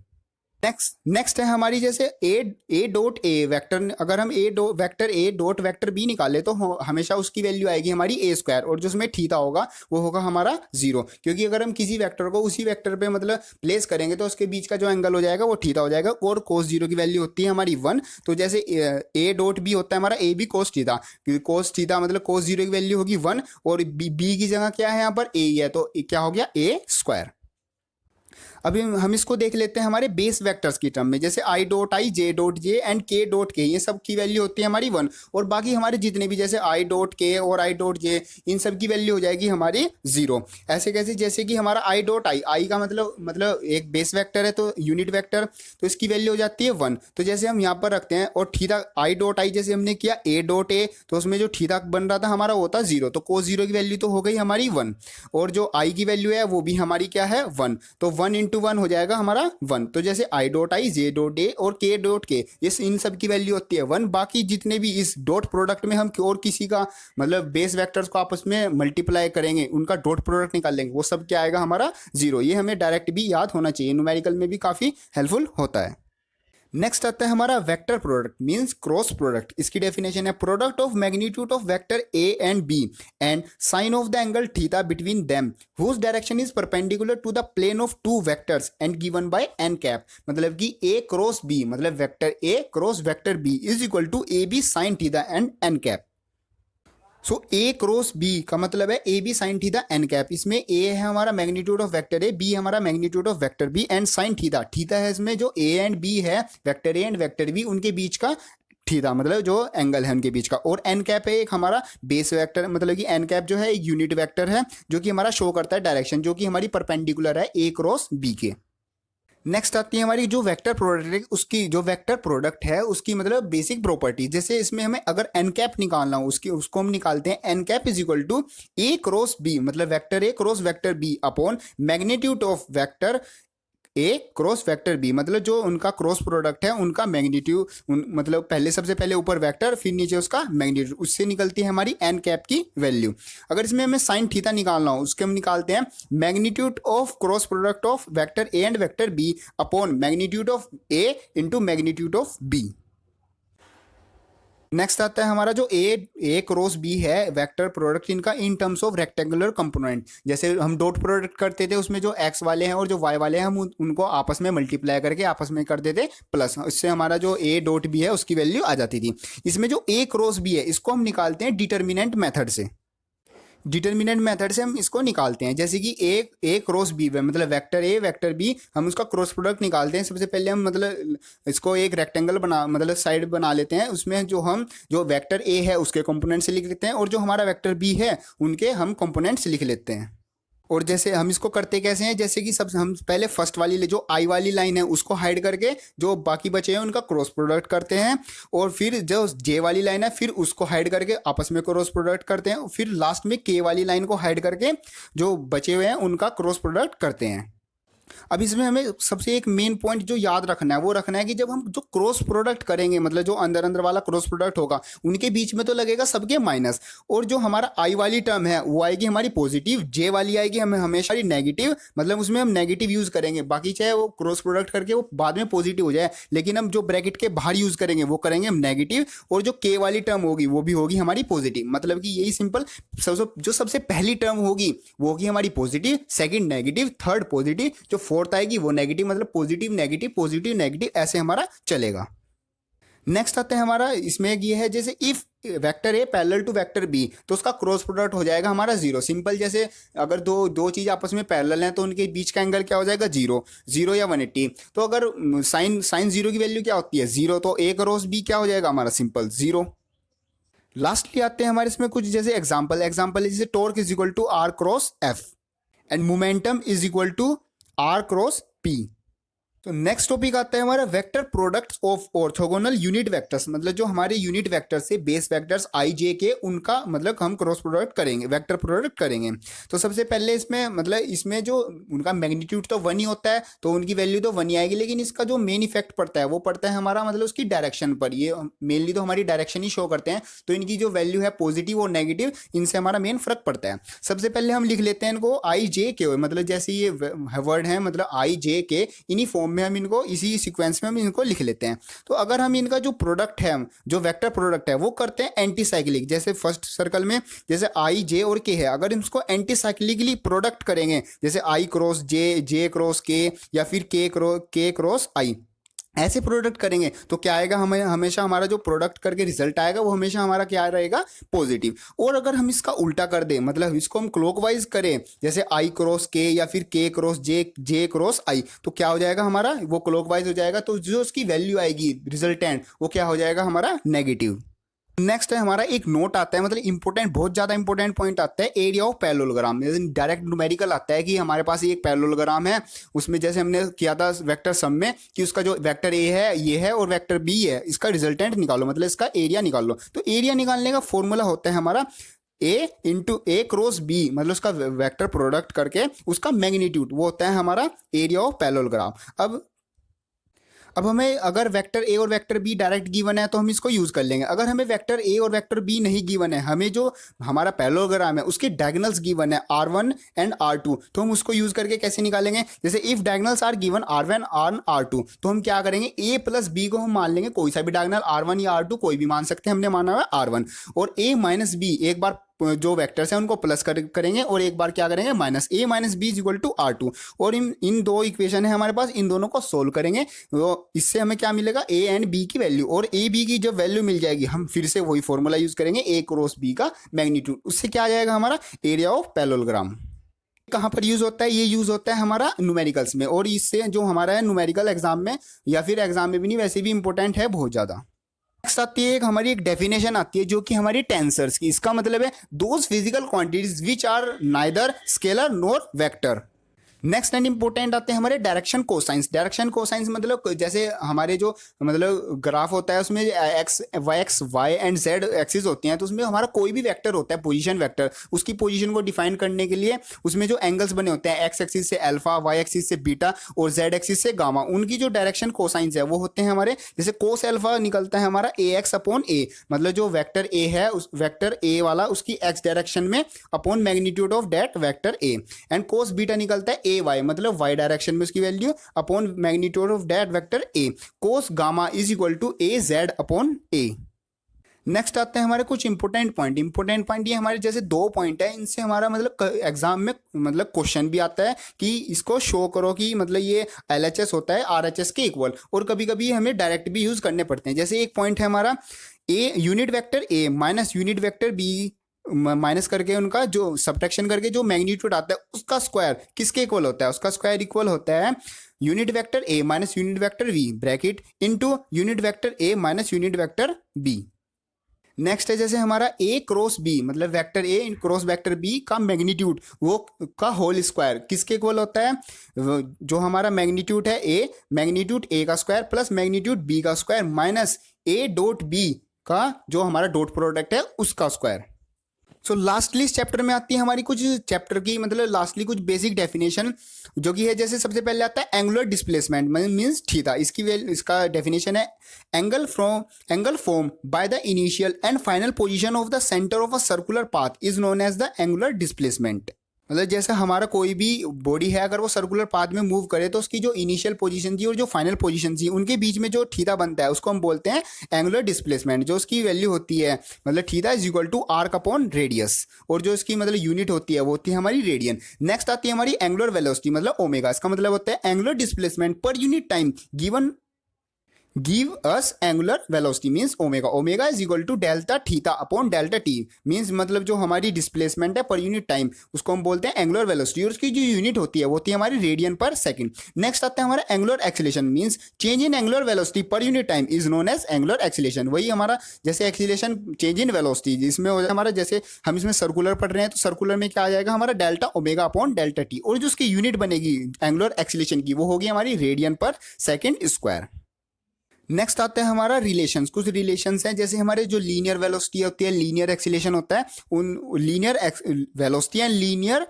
नेक्स्ट है हमारी जैसे ए डॉट ए वेक्टर, अगर हम वेक्टर ए डॉट वेक्टर बी निकाले तो हमेशा उसकी वैल्यू आएगी हमारी ए स्क्वायर और जो उसमें थीटा होगा वो होगा हमारा जीरो, क्योंकि अगर हम किसी वेक्टर को उसी वेक्टर पे मतलब प्लेस करेंगे तो उसके बीच का जो एंगल हो जाएगा वो थीटा हो जाएगा और कोस जीरो की वैल्यू होती है हमारी 1। तो जैसे ए डॉट बी होता है हमारा ए बी कोस थीटा, क्योंकि कोस थीटा मतलब कोस जीरो की वैल्यू होगी 1 और बी की जगह क्या है यहाँ पर ए ही है तो क्या हो गया ए स्क्वायर। अभी हम इसको देख लेते हैं हमारे बेस वेक्टर्स की टर्म में, जैसे I dot I, J dot J and के डॉट के, ये सब की वैल्यू होती है हमारी 1 और बाकी हमारे जितने भी जैसे आई डॉट के और आई डॉट जे इन सब की वैल्यू हो जाएगी हमारी 0। ऐसे कैसे, जैसे कि हमारा आई डॉट आई, आई का मतलब एक बेस वेक्टर है तो यूनिट वेक्टर, तो इसकी वैल्यू हो जाती है 1। तो जैसे हम यहाँ पर रखते हैं और थीटा आई डॉट आई जैसे हमने किया ए डॉट ए तो उसमें जो थीटा बन रहा था हमारा होता 0, तो कोस 0 की वैल्यू तो हो गई हमारी 1 और जो आई की वैल्यू है वो भी हमारी क्या है 1, तो 1 इंटू 1 हो जाएगा हमारा 1। तो जैसे I dot I, J dot A और के डॉट के इस इन सब की वैल्यू होती है 1। बाकी जितने भी इस डॉट प्रोडक्ट में हम और किसी का मतलब बेस वेक्टर्स को आपस में मल्टीप्लाई करेंगे उनका डॉट प्रोडक्ट निकाल लेंगे वो सब क्या आएगा हमारा 0। ये हमें डायरेक्ट भी याद होना चाहिए, न्यूमेरिकल में भी काफी हेल्पफुल होता है। नेक्स्ट आता है हमारा vector product means cross product. इसकी डेफिनेशन है product of magnitude of vector A and b and sine of the angle theta between them whose direction is perpendicular to the plane of two vectors and given by n cap. मतलब कि a cross B मतलब vector A cross vector B is equal to A B sine theta and n cap. So a cross b का मतलब है A B sine theta N cap. इसमें A है हमारा magnitude of vector A, B हमारा magnitude of vector B and sine theta, theta है इसमें जो ए एंड बी है vector A and vector B उनके बीच का थीटा मतलब जो एंगल है उनके बीच का। और एन कैप है एक हमारा बेस वेक्टर, मतलब कि एन कैप जो है एक यूनिट वेक्टर है जो कि हमारा शो करता है डायरेक्शन जो कि हमारी परपेंडिकुलर है ए क्रॉस बी के। नेक्स्ट आती है हमारी जो वेक्टर प्रोडक्ट है उसकी जो वेक्टर प्रोडक्ट है उसकी मतलब बेसिक प्रॉपर्टी। जैसे इसमें हमें अगर एन कैप निकालना हो उसको हम निकालते हैं N cap is equal to A cross B मतलब vector A cross vector B upon magnitude of vector A cross vector B, मतलब जो उनका क्रॉस प्रोडक्ट है उनका मैग्नीट्यूड मतलब पहले सबसे पहले ऊपर वेक्टर फिर नीचे उसका मैग्नीट्यूड, उससे निकलती है हमारी एन कैप की वैल्यू। अगर इसमें हमें साइन थीटा निकालना हो उसके हम निकालते हैं magnitude of cross product of vector A and vector B upon magnitude of a into magnitude of b. Next आता है हमारा जो ए क्रॉस बी है वेक्टर प्रोडक्ट इनका in terms of rectangular component. जैसे हम डॉट प्रोडक्ट करते थे उसमें जो एक्स वाले हैं और जो वाई वाले हैं हम उनको आपस में मल्टीप्लाई करके आपस में कर देते प्लस, इससे हमारा जो ए डॉट बी है उसकी वैल्यू आ जाती थी। इसमें जो ए क्रॉस बी है इसको हम निकालते हैं डिटर्मिनेंट मेथड से, डिटर्मिनेंट मेथड से हम इसको निकालते हैं। जैसे कि ए क्रॉस बी मतलब वेक्टर ए वेक्टर बी हम उसका क्रॉस प्रोडक्ट निकालते हैं। सबसे पहले हम मतलब इसको एक रेक्टेंगल मतलब साइड बना लेते हैं, उसमें जो वेक्टर ए है उसके कंपोनेंट से लिख लेते हैं और जो हमारा वेक्टर बी है उनके हम कंपोनेंट्स लिख लेते हैं। और जैसे हम इसको करते कैसे हैं, जैसे कि सब हम पहले फर्स्ट वाली जो आई वाली लाइन है उसको हाइड करके जो बाकी बचे हैं उनका क्रॉस प्रोडक्ट करते हैं और फिर जो जे वाली लाइन है फिर उसको हाइड करके आपस में क्रॉस प्रोडक्ट करते हैं, फिर लास्ट में के वाली लाइन को हाइड करके जो बचे हुए हैं उनका क्रॉस प्रोडक्ट करते हैं। अब इसमें हमें सबसे एक मेन पॉइंट जो याद रखना है वो रखना है कि जब हम जो क्रॉस प्रोडक्ट करेंगे, मतलब जो अंदर अंदर वाला क्रॉस प्रोडक्ट होगा, उनके बीच में तो लगेगा सबके माइनस, और जो हमारा आई वाली टर्म है वो आएगी हमारी पॉजिटिव, जे वाली आएगी हमें हमेशा नेगेटिव, मतलब उसमें हम नेगेटिव यूज करेंगे, बाकी चाहे वो क्रॉस प्रोडक्ट करके वो बाद में पॉजिटिव हो जाए, लेकिन हम जो ब्रैकेट के बाहर यूज करेंगे वो करेंगे हम नेगेटिव, और जो के वाली टर्म होगी वो भी होगी हमारी पॉजिटिव। मतलब कि यही सिंपल, जो सबसे पहली टर्म होगी वो होगी हमारी positive, second negative, third positive, जो फोर्थ आएगी वो नेगेटिव, मतलब पॉजिटिव नेगेटिव पॉजिटिव नेगेटिव, ऐसे हमारा चलेगा। नेक्स्ट आता है हमारा, इसमें ये है जैसे if vector a parallel to vector b, तो उसका क्रॉस प्रोडक्ट हो जाएगा हमारा जीरो। सिंपल, जैसे अगर दो चीज आपस में पैरेलल हैं तो उनके बीच का एंगल क्या हो जाएगा, जीरो या 180। तो अगर साइन जीरो की वैल्यू क्या होती है, जीरो, तो ए क्रॉस बी क्या हो जाएगा हमारा, सिंपल जीरो। लास्टली आते हैं हमारे इसमें कुछ जैसे एग्जाम्पल जैसे torque is equal to r cross f and momentum is equal to r cross p. तो नेक्स्ट टॉपिक आता है हमारा vector products of orthogonal unit vectors, मतलब जो हमारे यूनिट वेक्टर से base vectors i j k, उनका मतलब हम क्रॉस प्रोडक्ट करेंगे, वेक्टर प्रोडक्ट करेंगे। तो सबसे पहले इसमें मतलब इसमें जो उनका मैग्नीट्यूड तो 1 ही होता है, तो उनकी वैल्यू तो 1 ही आएगी, लेकिन इसका जो मेन इफेक्ट पड़ता है वो पड़ता है हमारा मतलब उसकी डायरेक्शन पर। ये मेनली तो हमारी डायरेक्शन ही शो करते हैं, तो इनकी जो वैल्यू है पॉजिटिव और नेगेटिव, इनसे हमारा मेन फर्क पड़ता है। सबसे पहले हम लिख लेते हैं इनको आई जे के, मतलब जैसे ये वर्ड है मतलब आई जे के, इन्हीं फॉर्म में हम इनको इसी सीक्वेंस में हम इनको लिख लेते हैं। तो अगर हम इनका जो प्रोडक्ट है, जो वेक्टर प्रोडक्ट है, वो करते हैं एंटी साइक्लिक, जैसे फर्स्ट सर्कल में जैसे आई जे और के है, अगर इसको एंटी साइक्लिकली प्रोडक्ट करेंगे, जैसे आई क्रॉस जे, जे क्रॉस के, या फिर के क्रॉस आई, ऐसे प्रोडक्ट करेंगे तो क्या आएगा, हमें हमेशा हमारा जो प्रोडक्ट करके रिजल्ट आएगा वो हमेशा हमारा क्या रहेगा, पॉजिटिव। और अगर हम इसका उल्टा कर दें, मतलब इसको हम क्लॉकवाइज करें, जैसे आई क्रॉस के या फिर के क्रॉस जे, जे क्रॉस आई, तो क्या हो जाएगा हमारा, वो क्लॉकवाइज हो जाएगा, तो जो उसकी वैल्यू आएगी रिजल्टेंट वो क्या हो जाएगा हमारा, नेगेटिव। नेक्स्ट है हमारा एक नोट आता है, मतलब इंपॉर्टेंट, बहुत ज्यादा इंपॉर्टेंट पॉइंट आता है, area of parallelogram. Direct numerical आता है कि हमारे पास एक पैरेललोग्राम है, उसमें जैसे हमने किया था वेक्टर सम में कि उसका जो वेक्टर ए है ये है और वेक्टर बी है, इसका रिजल्टेंट निकालो, मतलब इसका एरिया निकालो। तो एरिया निकालने का फॉर्मूला होता है हमारा ए इंटू ए क्रॉस बी, मतलब उसका वेक्टर प्रोडक्ट करके उसका मैग्नीट्यूड, वो होता है हमारा एरिया ऑफ पैरेललोग्राम। अब हमें अगर वेक्टर ए और वेक्टर बी डायरेक्ट गिवन है तो हम इसको यूज कर लेंगे। अगर हमें वेक्टर ए और वेक्टर बी नहीं गिवन है, हमें जो हमारा पैरेललोग्राम है उसके डायगोनल्स गिवन है R1 एंड R2, तो हम उसको यूज करके कैसे निकालेंगे, जैसे if diagonals are given R1 और R2, तो हम क्या करेंगे, ए प्लस बी को हम मान लेंगे कोई सा भी डायगोनल, R1 या R2 कोई भी मान सकते हैं, हमने माना है R1, और ए माइनस बी एक बार जो वेक्टर्स हैं उनको प्लस करेंगे और एक बार क्या करेंगे, minus. A minus b is equal to R2, और इन दो इक्वेशन है हमारे पास, इन दोनों को सोल्व करेंगे तो इससे हमें क्या मिलेगा, ए एंड बी की वैल्यू, और ए बी की जब वैल्यू मिल जाएगी हम फिर से वही फॉर्मूला यूज करेंगे, ए क्रॉस बी का मैग्नीट्यूड, उससे क्या आ जाएगा हमारा एरिया ऑफ पैरेललोग्राम। कहाँ पर यूज होता है, ये यूज होता है हमारा न्यूमेरिकल्स में, और इससे जो हमारा है न्यूमेरिकल एग्जाम में या फिर एग्जाम में भी नहीं, वैसे भी इंपॉर्टेंट है बहुत ज्यादा। नेक्स्ट आती है हमारी एक डेफिनेशन आती है जो कि हमारी टेंसर्स की, इसका मतलब है those physical quantities which are neither scalar nor vector. Next and important आते हैं हमारे डायरेक्शन कोसाइंस। डायरेक्शन कोसाइंस मतलब जैसे हमारे जो मतलब ग्राफ होता है उसमें x y and z axis होती हैं, तो उसमें हमारा कोई भी वेक्टर होता है पोजीशन वेक्टर, उसकी पोजीशन को डिफाइन करने के लिए उसमें जो एंगल्स बने होते हैं, एक्स एक्सिस से अल्फा, वाई एक्सिस से बीटा और जेड एक्सिस से गामा, उनकी जो डायरेक्शन कोसाइंस है वो होते हैं हमारे, जैसे कोस अल्फा निकलता है हमारा ए एक्स अपॉन ए, मतलब जो वेक्टर ए है उस वेक्टर ए वाला उसकी एक्स डायरेक्शन में upon magnitude of that vector A, and cos beta निकलता है ए वाई, मतलब वाई डायरेक्शन में उसकी value upon magnitude of that vector a, cos gamma is equal to a z upon a. Next आते हैं हमारे कुछ इंपॉर्टेंट पॉइंट ये हमारे जैसे 2 पॉइंट है, इनसे हमारा मतलब एग्जाम में मतलब क्वेश्चन भी आता है कि इसको शो करो कि मतलब ये LHS होता है RHS के इक्वल, और कभी कभी हमें डायरेक्ट भी यूज करने पड़ते हैं। जैसे एक पॉइंट है हमारा a unit vector A minus unit vector B minus करके उनका जो सब्ट्रैक्शन करके जो मैग्नीट्यूड आता है उसका स्क्वायर किसके इक्वल होता है, उसका स्क्वायर इक्वल होता है यूनिट वेक्टर ए minus unit vector v bracket into unit vector ए minus unit vector b. Next है जैसे हमारा ए क्रॉस बी, मतलब वेक्टर ए क्रॉस वेक्टर बी का मैग्नीट्यूड वो का होल स्क्वायर किसके इक्वल होता है, जो हमारा मैग्नीट्यूड है ए, मैग्नीट्यूड ए का स्क्वायर प्लस मैग्नीट्यूड बी का square minus a dot b का जो हमारा डॉट प्रोडक्ट है उसका स्क्वायर। सो लास्टली इस चैप्टर में आती है हमारी कुछ चैप्टर की मतलब लास्टली कुछ बेसिक डेफिनेशन जो कि है, जैसे सबसे पहले आता है एंगुलर डिस्प्लेसमेंट मींस थीटा। इसका डेफिनेशन है angle form by the initial and final position of the centre of a circular path is known as the angular displacement. मतलब जैसे हमारा कोई भी बॉडी है, अगर वो सर्कुलर पाथ में मूव करे तो उसकी जो इनिशियल पोजीशन थी और जो फाइनल पोजीशन थी उनके बीच में जो थीटा बनता है उसको हम बोलते हैं एंगुलर डिस्प्लेसमेंट। जो उसकी वैल्यू होती है मतलब theta is equal to arc upon radius, और जो इसकी मतलब यूनिट होती है वो होती है हमारी रेडियन। नेक्स्ट आती है हमारी एंगुलर वेलोसिटी मतलब ओमेगा। इसका मतलब होता है एंगुलर डिस्प्लेसमेंट पर unit time give us angular velocity means omega. Omega is equal to delta theta upon delta t means मतलब जो हमारी डिस्प्लेसमेंट है पर यूनिट टाइम उसको हम बोलते हैं एंगुलर वेलोसिटी, और उसकी जो यूनिट होती है वो होती है हमारी रेडियन पर सेकंड। नेक्स्ट आता है हमारा angular acceleration means change in angular velocity पर unit time is known as angular acceleration. वही हमारा जैसे एक्सीलरेशन चेंज इन वेलोसिटी जिसमें हो हमारा, जैसे हम इसमें सर्कुलर पढ़ रहे हैं तो सर्कुलर में क्या आ जाएगा हमारा delta omega upon delta T, और जो उसकी यूनिट बनेगी एंगुलर एक्सीलरेशन की वो होगी हमारी रेडियन पर सेकंड स्क्वायर। नेक्स्ट आता है हमारा रिलेशंस। कुछ रिलेशंस हैं जैसे हमारे जो लीनियर वेलोसिटी होती है, लीनियर एक्सीलरेशन होता है, उन linear velocity and linear,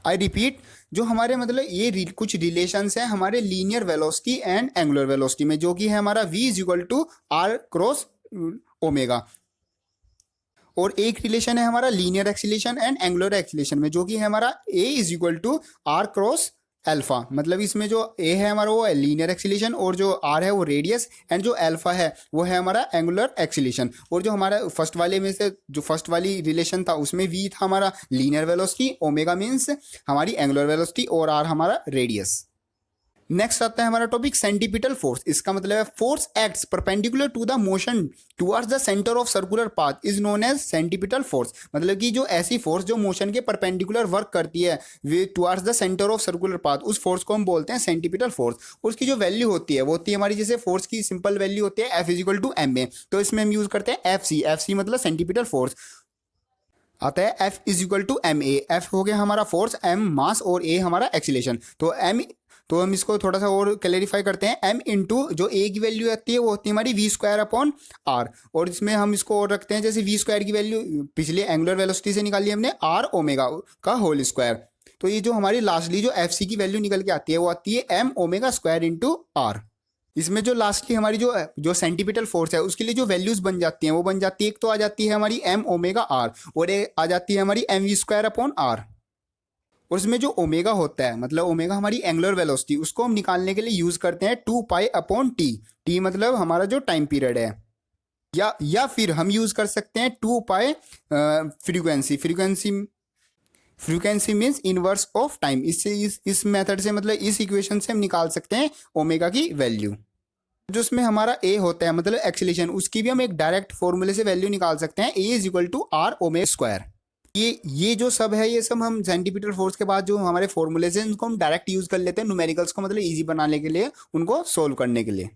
I repeat, जो हमारे मतलब ये कुछ रिलेशंस हैं हमारे linear velocity and angular velocity में, जो कि है हमारा v is equal to r cross omega. और एक रिलेशन है हमारा linear acceleration and angular acceleration में, जो कि है हमारा a is equal to r cross alpha. मतलब इसमें जो a है हमारा वो है लीनियर एक्सीलरेशन, और जो r है वो रेडियस, एंड जो अल्फा है वो है हमारा एंगुलर एक्सीलरेशन। और जो हमारा फर्स्ट वाले में से जो फर्स्ट वाली रिलेशन था उसमें v था हमारा लीनियर वेलोसिटी, ओमेगा मीन्स हमारी एंगुलर वेलोसिटी, और r हमारा रेडियस। नेक्स्ट आता है हमारा टॉपिक सेंटीपिटल फोर्स। इसका मतलब है force acts perpendicular to the motion towards the centre of circular path is known as centripetal force. मतलब कि जो ऐसी फोर्स जो मोशन के परपेंडिकुलर वर्क करती है वे towards the centre of circular path, उस फोर्स को हम बोलते हैं सेंटीपिटल फोर्स। उसकी जो वैल्यू होती है वो होती है हमारी, जैसे फोर्स की सिंपल वैल्यू होती है F is equal to ma, तो इसमें हम यूज करते हैं FC मतलब सेंटीपिटल फोर्स आता है F is equal to ma। F हो गया हमारा फोर्स, m मास और a हमारा एक्सीलरेशन। तो हम इसको थोड़ा सा और क्लैरिफाई करते हैं। m इंटू जो a की वैल्यू आती है वो होती है हमारी v स्क्वायर अपॉन r, और इसमें हम इसको और रखते हैं जैसे v स्क्वायर की वैल्यू पिछले एंगुलर वेलोसिटी से निकाली हमने r ओमेगा का होल स्क्वायर। तो ये जो हमारी लास्टली जो fc की वैल्यू निकल के आती है वो आती है m omega square into r। इसमें जो लास्टली हमारी जो सेंटीपिटल फोर्स है उसके लिए जो वैल्यूज बन जाती हैं वो बन जाती है, एक तो आ जाती है हमारी m ओमेगा r, और एक आ जाती है हमारी m v square upon r। और इसमें जो ओमेगा होता है मतलब ओमेगा हमारी एंगुलर वेलोसिटी, उसको हम निकालने के लिए यूज करते हैं 2 पाई अपॉन टी मतलब हमारा जो टाइम पीरियड है, या फिर हम यूज कर सकते हैं 2 पाई frequency means inverse of time. इससे इस मेथड से मतलब इस इक्वेशन से हम निकाल सकते हैं ओमेगा की वैल्यू। जो इसमें हमारा a होता है मतलब एक्सीलरेशन, उसकी भी हम एक डायरेक्ट फॉर्मूले से वैल्यू निकाल सकते हैं, a is equal to r omega square. ये जो सब है ये सब हम सेंटीपिटल फोर्स के बाद जो हमारे फॉर्मूलेज हैं उनको हम डायरेक्ट यूज कर लेते हैं न्यूमेरिकल्स को मतलब इजी बनाने के लिए, उनको सोल्व करने के लिए।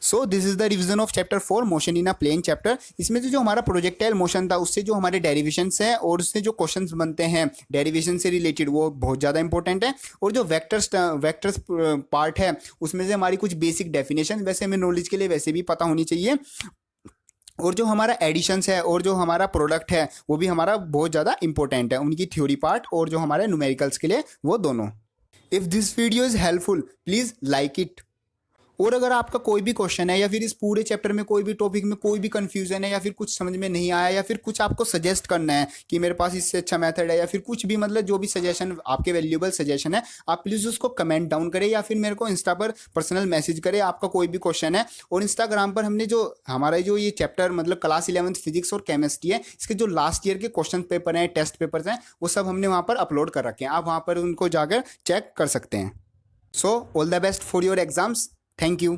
So this is the revision of chapter 4 motion in a plane chapter. इसमें से जो हमारा प्रोजेक्टाइल मोशन था उससे जो हमारे डेरिवेशंस हैं और उससे जो क्वेश्चंस बनते हैं डेरिवेशन से रिलेटेड वो बहुत ज़्यादा इंपॉर्टेंट है। और जो वेक्टर्स पार्ट है उसमें से हमारी कुछ बेसिक डेफिनेशन वैसे हमें नॉलेज के लिए वैसे भी पता होनी चाहिए, और जो हमारा एडिशंस है और जो हमारा प्रोडक्ट है वो भी हमारा बहुत ज़्यादा इंपॉर्टेंट है, उनकी थ्योरी पार्ट और जो हमारे न्यूमेरिकल्स के लिए वो दोनों। If this video is helpful please like it. और अगर आपका कोई भी क्वेश्चन है या फिर इस पूरे चैप्टर में कोई भी टॉपिक में कोई भी कंफ्यूजन है या फिर कुछ समझ में नहीं आया या फिर कुछ आपको सजेस्ट करना है कि मेरे पास इससे अच्छा मेथड है या फिर कुछ भी मतलब जो भी सजेशन आपके वैल्यूएबल सजेशन है आप प्लीज़ उसको कमेंट डाउन करें या फिर मेरे को इंस्टा पर पर्सनल मैसेज करें आपका कोई भी क्वेश्चन है। और इंस्टाग्राम पर हमने जो हमारा जो ये चैप्टर मतलब क्लास 11th फिजिक्स और केमिस्ट्री है इसके जो लास्ट ईयर के क्वेश्चन पेपर हैं टेस्ट पेपर्स हैं वो सब हमने वहाँ पर अपलोड कर रखे हैं, आप वहाँ पर उनको जाकर चेक कर सकते हैं। So all the best for your exams. Thank you.